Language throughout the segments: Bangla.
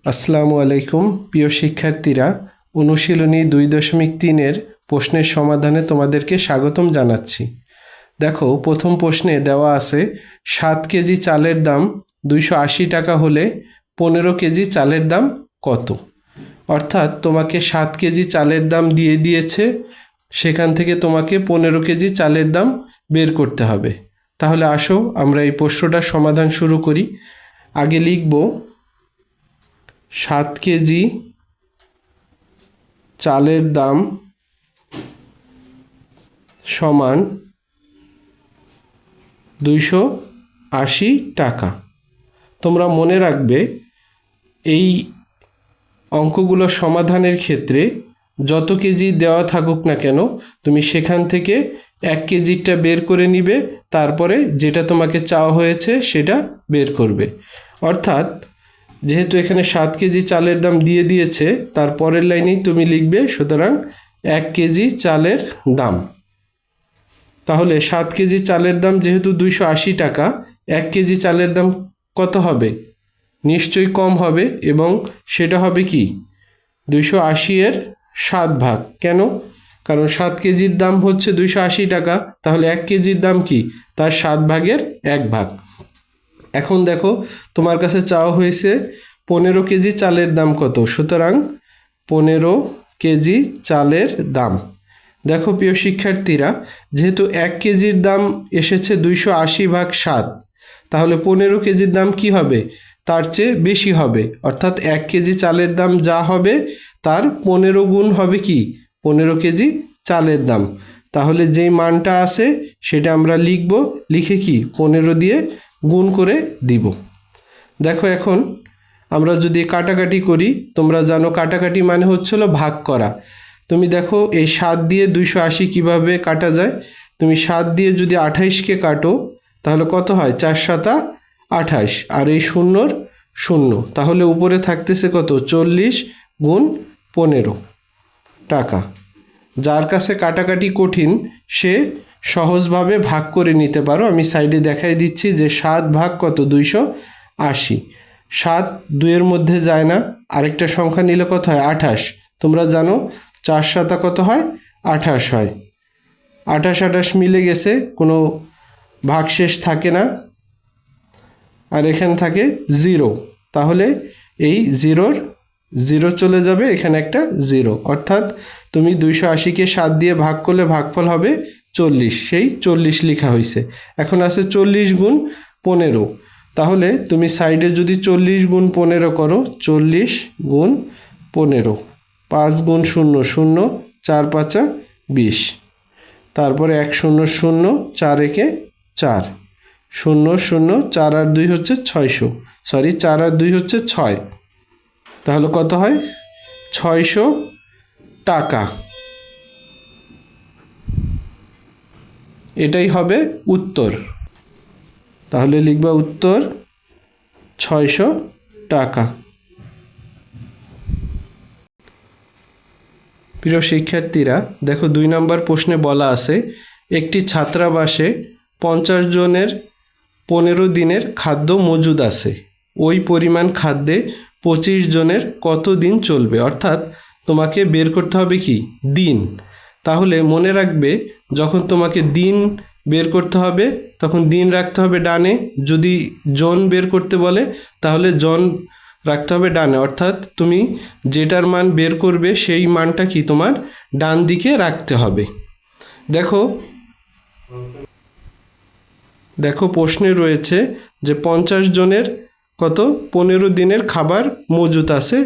আসসালামু আলাইকুম প্রিয় শিক্ষার্থীরা, অনুশীলনী 2.3-এর প্রশ্নের সমাধানে তোমাদেরকে স্বাগতম জানাচ্ছি। দেখো, প্রথম প্রশ্নে দেওয়া আছে 7 কেজি চালের দাম 280 টাকা হলে 15 কেজি চালের দাম কত। অর্থাৎ তোমাকে 7 কেজি চালের দাম দিয়ে দিয়েছে, সেখান থেকে তোমাকে 15 কেজি চালের দাম বের করতে হবে। তাহলে আসো আমরা এই প্রশ্নটার সমাধান শুরু করি। আগে লিখব 7 কেজি চালের দাম সমান 280 টাকা। তোমরা মনে রাখবে, এই অঙ্কগুলো সমাধানের ক্ষেত্রে যত কেজি দেওয়া থাকুক না কেন, তুমি সেখান থেকে 1 কেজিটা বের করে নিবে, তারপরে যেটা তোমাকে চাওয়া হয়েছে সেটা বের করবে। অর্থাৎ যেহেতু এখানে 7 কেজি চালের দাম দিয়ে দিয়েছে, তার পরের লাইনেই তুমি লিখবে সুতরাং 1 কেজি চালের দাম। তাহলে 7 কেজি চালের দাম যেহেতু 280 টাকা, 1 কেজি চালের দাম কত হবে? নিশ্চয়ই কম হবে, এবং সেটা হবে কি 280-এর 7 ভাগ। কেন? কারণ 7 কেজির দাম হচ্ছে 280 টাকা, তাহলে 1 কেজির দাম কি? তার 7 ভাগের 1 ভাগ। এখন দেখো, তোমার কাছে চাওয়া হয়েছে 15 কেজি চালের দাম কত, সুতরাং 15 কেজি চালের দাম। দেখো প্রিয় শিক্ষার্থীরা, যেহেতু 1 কেজির দাম এসেছে 280 ভাগ 7, তাহলে 15 কেজির দাম কি হবে? তার চেয়ে বেশি হবে। অর্থাৎ 1 কেজি চালের দাম যা হবে তার 15 গুণ হবে কি 15 কেজি চালের দাম। তাহলে যেই মানটা আছে সেটা আমরা লিখব, লিখে কি 15 দিয়ে গুণ করে দিব। দেখো, এখন আমরা যদি কাটাকাটি করি, তোমরা জানো কাটাকাটি মানে হচ্ছিল ভাগ করা। তুমি দেখো এই 7 দিয়ে 280 কিভাবে কাটা যায়। তুমি 7 দিয়ে যদি 28কে কাটো, তাহলে কত হয়? 4 7 28, আর এই শূন্যর শূন্য, তাহলে উপরে থাকতেছে কত? 40 গুণ 15 টাকা। যার কাছে কাটাকাটি কঠিন সে সহজভাবে ভাগ করে নিতে পারো। আমি সাইডে দেখাই দিচ্ছি যে 7 ভাগ কত? 280। 7 2-এর মধ্যে যায় না, আরেকটা সংখ্যা নিলে কত হয়? 28। তোমরা জানো 4 7 কত হয়? 28 হয়। 28 28 মিলে গেছে, কোনো ভাগশেষ থাকে না, আর এখানে থাকে 0। তাহলে এই জিরোর 0 চলে যাবে, এখানে একটা 0। অর্থাৎ তুমি 280-কে 7 দিয়ে ভাগ করলে ভাগফল হবে 40, সেই 40 লেখা হয়েছে। এখন আছে 40 গুণ 15। তাহলে তুমি সাইডে যদি 40 গুণ 15 করো, 40 গুণ 15, 5 গুণ 0 0, 4 5 20, তারপরে 1 0 0, 4 1 4, 0 0, 4 আর 2 হচ্ছে 600, সরি 4 আর 2 হচ্ছে 6। তাহলে কত হয়? 600 টাকা। এটাই হবে উত্তর। তাহলে লিখবা উত্তর 600 টাকা। প্রিয় শিক্ষার্থীরা, দেখো 2 নম্বর প্রশ্নে বলা আছে একটি ছাত্রাবাসে 50 জনের 15 দিনের খাদ্য মজুদ আছে। ওই পরিমাণ খাদ্যে 25 জনের কত দিন চলবে? অর্থাৎ তোমাকে বের করতে হবে কি দিন। তাহলে মনে রাখবে, যখন তোমাকে দিন বের করতে হবে তখন দিন রাখতে হবে ডানে, যদি জন বের করতে বলে তাহলে জন রাখতে হবে ডানে। অর্থাৎ তুমি যেটার মান বের করবে সেই মানটা কি তোমার ডান দিকে রাখতে হবে। দেখো দেখো প্রশ্নে রয়েছে যে 50 জনের কত 15 দিনের খাবার মজুত আছে,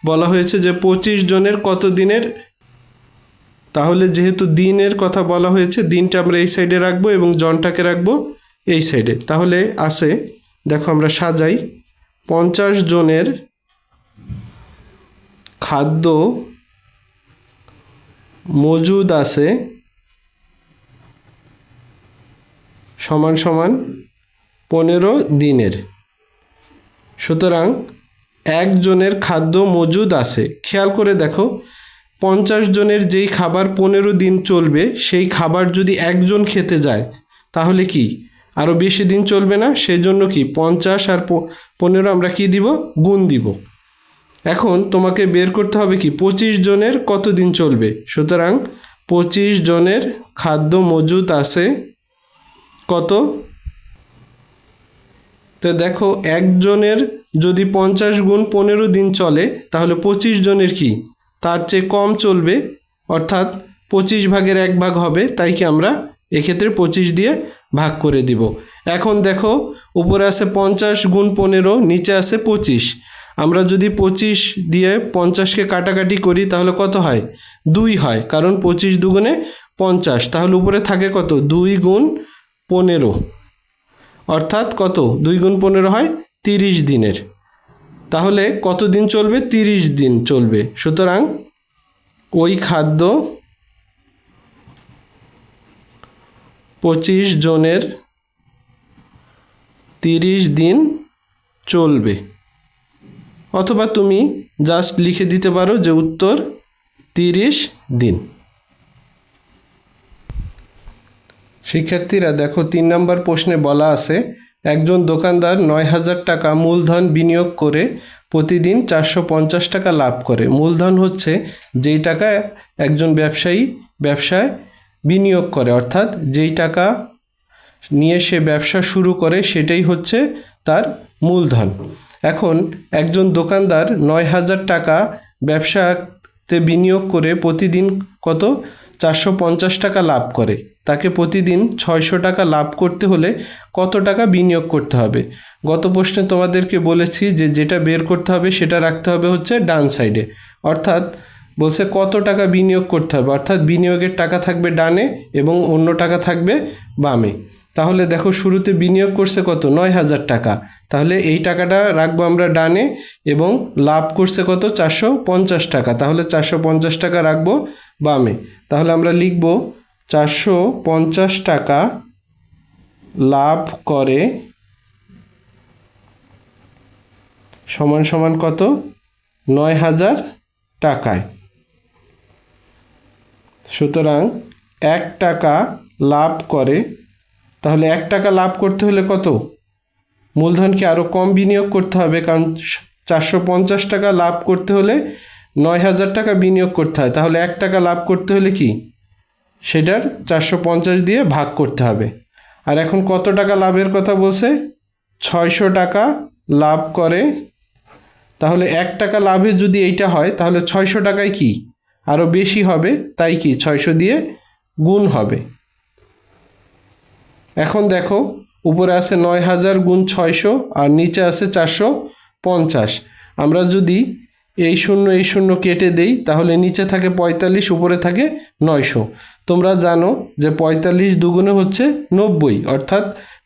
বলা হয়েছে যে 25 জনের কত দিনের। তাহলে যেহেতু দিনের কথা বলা হয়েছে, দিনটা আমরা এই সাইডে রাখবো এবং জনটাকে রাখবো এই সাইডে। তাহলে আছে, দেখো আমরা সাজাই, 50 জনের খাদ্য মজুদ আছে সমান সমান 15 দিনের। সুতরাং একজনের খাদ্য মজুদ আছে। খেয়াল করে দেখো, 50 জনের যেই খাবার 15 দিন চলবে, সেই খাবার যদি একজন খেতে যায় তাহলে কি আরও বেশি দিন চলবে না? সেই জন্য কি 50 আর 15 আমরা কি দিব? গুণ দিব। এখন তোমাকে বের করতে হবে কি 25 জনের কত দিন চলবে। সুতরাং 25 জনের খাদ্য মজুদ আছে কত। তো দেখো একজনের যদি 50 গুণ 15 দিন চলে তাহলে 25 জনের কি তার চেয়ে কম চলবে, অর্থাৎ 25 ভাগের 1 ভাগ হবে, তাই কি আমরা এক্ষেত্রে 25 দিয়ে ভাগ করে দিব। এখন দেখো উপরে আছে 50 গুণ 15, নিচে আছে 25। আমরা যদি 25 দিয়ে 50কে কাটাকাটি করি তাহলে কত হয় 2 হয়, কারণ 25 দুগুণে 50। তাহলে উপরে থাকে কত 2 গুণ 15, অর্থাৎ কত 2 গুণ 15 হয় 30 দিনের। তাহলে কত দিন চলবে 30 দিন চলবে। সুতরাং ওই খাদ্য 25 জনের 30 দিন চলবে, অথবা তুমি জাস্ট লিখে দিতে পারো যে উত্তর 30 দিন। শিক্ষার্থীরা দেখো 3 নম্বর প্রশ্নে বলা আছে একজন দোকানদার 9,000 টাকা মূলধন বিনিয়োগ করে প্রতিদিন 450 টাকা লাভ করে। মূলধন হচ্ছে যেই টাকা একজন ব্যবসায়ী ব্যবসায় বিনিয়োগ করে, অর্থাৎ যেই টাকা নিয়ে সে ব্যবসা শুরু করে সেটাই হচ্ছে তার মূলধন। এখন একজন দোকানদার 9,000 টাকা ব্যবসাতে বিনিয়োগ করে প্রতিদিন কত 450 টাকা লাভ করে। তাকে প্রতিদিন 600 টাকা লাভ করতে হলে কত টাকা বিনিয়োগ করতে হবে। গত প্রশ্নে তোমাদেরকে বলেছি যে যেটা বের করতে হবে সেটা রাখতে হবে হচ্ছে ডান সাইডে, অর্থাৎ বলছে কত টাকা বিনিয়োগ করতে হবে, অর্থাৎ বিনিয়োগের টাকা থাকবে ডানে এবং অন্য টাকা থাকবে বামে। তাহলে দেখো শুরুতে বিনিয়োগ করছে কত 9,000 টাকা, তাহলে এই টাকাটা রাখবো আমরা ডানে, এবং লাভ করছে কত 450 টাকা, তাহলে 450 টাকা রাখবো বামে। তাহলে আমরা লিখব 450 টাকা লাভ করে সমান সমান কত 9,000 টাকায়। সুতরাং 1 টাকা লাভ করে, তাহলে 1 টাকা লাভ করতে হলে কত মূলধনকে আরও কম বিনিয়োগ করতে হবে, কারণ 450 টাকা লাভ করতে হলে 9,000 টাকা বিনিয়োগ করতে হয়। তাহলে 1 টাকা লাভ করতে হলে কি সেটার 450 দিয়ে ভাগ করতে হবে। আর এখন কত টাকা লাভের কথা বলছে 600 টাকা লাভ করে, তাহলে 1 টাকা লাভে যদি এইটা হয় তাহলে 600 টাকায় কি আরও বেশি হবে, তাই কি 600 দিয়ে গুণ হবে। এখন দেখো উপরে আছে 9,000 গুণ 600 আর নিচে আছে 450। আমরা যদি এই শূন্য কেটে দেই তাহলে নিচে থাকে 45, উপরে থাকে 900। তোমরা জানো যে 45 দুগুণে হচ্ছে 90, অর্থাৎ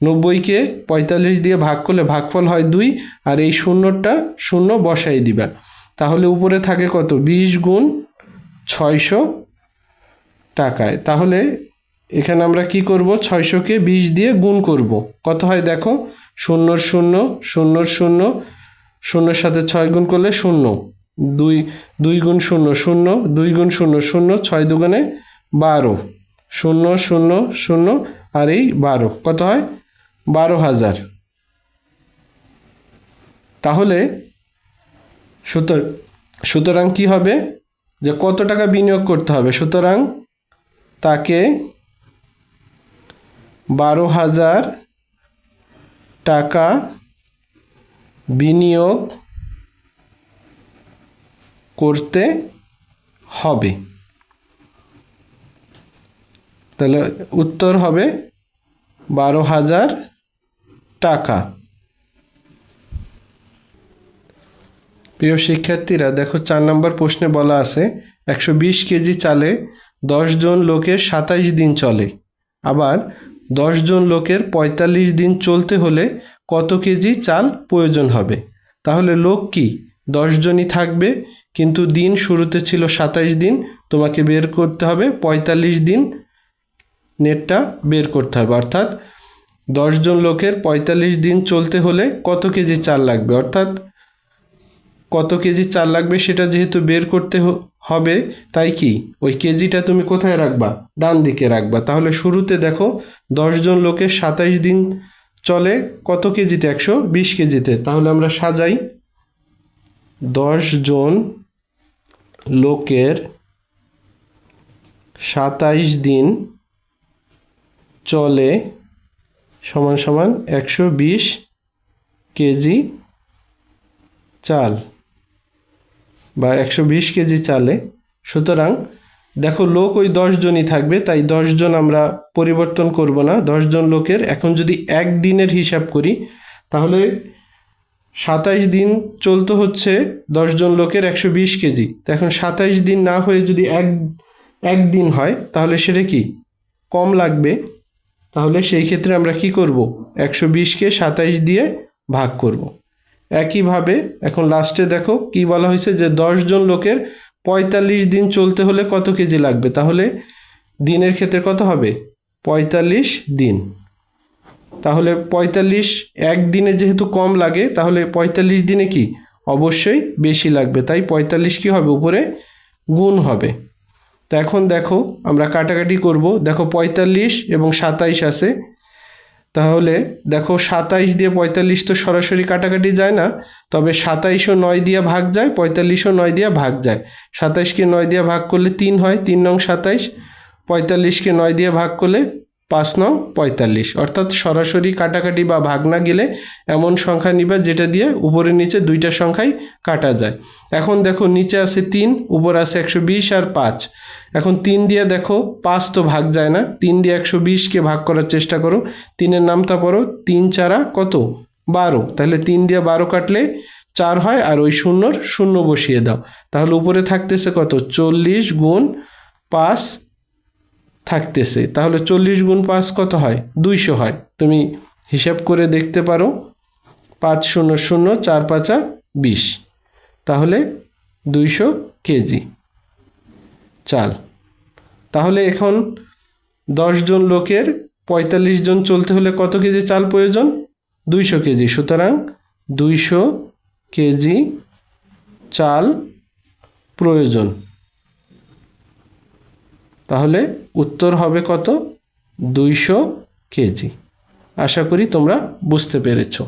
90কে 45 দিয়ে ভাগ করলে ভাগফল হয় 2, আর এই শূন্যটা শূন্য বসাই দিবা। তাহলে উপরে থাকে কত 20 গুণ 600 টাকায়। তাহলে এখানে আমরা কি করব 600কে 20 দিয়ে গুণ করব, কত হয় দেখো 0 0 0 0, শূন্যের সাথে 6 গুণ করলে 0, 2 গুণ 0 0, 2 গুণ 0 0, 6 দুগুণে 12, 0 0 0 আর এই 12 কত হয় 12,000। তাহলে সুতরাং কি হবে যে কত টাকা বিনিয়োগ করতে হবে, সুতরাং তাকে 12,000 টাকা বিনিয়োগ করতে হবে। তাহলে উত্তর হবে 12,000 টাকা। প্রিয় শিক্ষার্থীরা দেখো 4 নম্বর প্রশ্নে বলা আছে 120 কেজি চালে 10 জন লোকের 27 দিন চলে, আবার 10 জন লোকের 45 দিন চলতে হলে কত কেজি চাল প্রয়োজন হবে। তাহলে লোক কি 10 জনই থাকবে, কিন্তু দিন শুরুতে ছিল 27 দিন, তোমাকে বের করতে হবে 45 দিন, নেটটা বের করতে হবে। অর্থাৎ 10 জন লোকের 45 দিন চলতে হলে কত কেজি চাল লাগবে, অর্থাৎ কত কেজি চাল লাগবে সেটা যেহেতু বের করতে হবে, তাই কি ওই কেজিটা তুমি কোথায় রাখবা ডান দিকে রাখবা। তাহলে শুরুতে দেখো 10 জন লোকের 27 দিন চলে কত কেজিতে 120 কেজিতে। তাহলে আমরা সাজাই 10 জন লোকের 27 দিন চলে সমান সমান 120 কেজি চাল বা 120 কেজি চালে। সুতরাং দেখো লোক ওই 10 জনই থাকবে, তাই 10 জন আমরা পরিবর্তন করব না। 10 জন লোকের এখন যদি এক দিনের হিসাব করি তাহলে 27 দিন চলতে হচ্ছে 10 জন লোকের 120 কেজি। তো এখন 27 দিন না হয়ে যদি এক দিন হয় তাহলে সেটা কি কম লাগবে। তাহলে সেই ক্ষেত্রে আমরা কি করব, 120কে 27 দিয়ে ভাগ করব। একইভাবে এখন লাস্টে দেখো কি বলা হয়েছে যে 10 জন লোকের 45 দিন চলতে হলে কত কেজি লাগবে। তাহলে দিনের ক্ষেত্রে কত হবে, 45 দিন। তাহলে 45 এক দিনে যেহেতু কম লাগে তাহলে 45 দিনে কি অবশ্যই বেশি লাগবে, তাই 45 কি হবে উপরে গুণ হবে। তো এখন দেখো আমরা কাটাকাটি করব। দেখো 45 এবং 27 আছে, তাহলে দেখো 27 দিয়ে 45 তো সরাসরি কাটাকাটি যায় না, তবে 27ও 9 দিয়ে ভাগ যায়, 45ও 9 দিয়ে ভাগ যায়। 27কে 9 দিয়ে ভাগ করলে 3 হয়, 3 নং 27। 45কে 9 দিয়ে ভাগ করলে 5 নং 45। অর্থাৎ সরাসরি কাটাকাটি বা ভাগ না গেলে এমন সংখ্যা নিবা যেটা দিয়ে উপরে নিচে দুইটা সংখ্যাই কাটা যায়। এখন দেখো নিচে আছে 3, উপর আছে 120 আর 5। এখন 3 দিয়ে দেখো 5 তো ভাগ যায় না, 3 দিয়ে 120কে ভাগ করার চেষ্টা করো। 3-এর নামটা পড়ো, 3 4 কত 12। তাহলে 3 দিয়ে 12 কাটলে 4 হয়, আর ওই শূন্যর শূন্য বসিয়ে দাও। তাহলে উপরে থাকতেছে কত 40 গুণ 5 থাকতেছে। তাহলে 40 গুণ 5 কত হয় 200 হয়। তুমি হিসাব করে দেখতে পারো, 5 0 0 4 5 20, তাহলে 200 কেজি চাল। তাহলে এখন 10 জন লোকের 45 জন চলতে হলে কত কেজি চাল প্রয়োজন, 200 কেজি। সুতরাং 200 কেজি চাল প্রয়োজন। তাহলে উত্তর হবে কত, 200 কেজি। আশা করি তোমরা বুঝতে পেরেছো।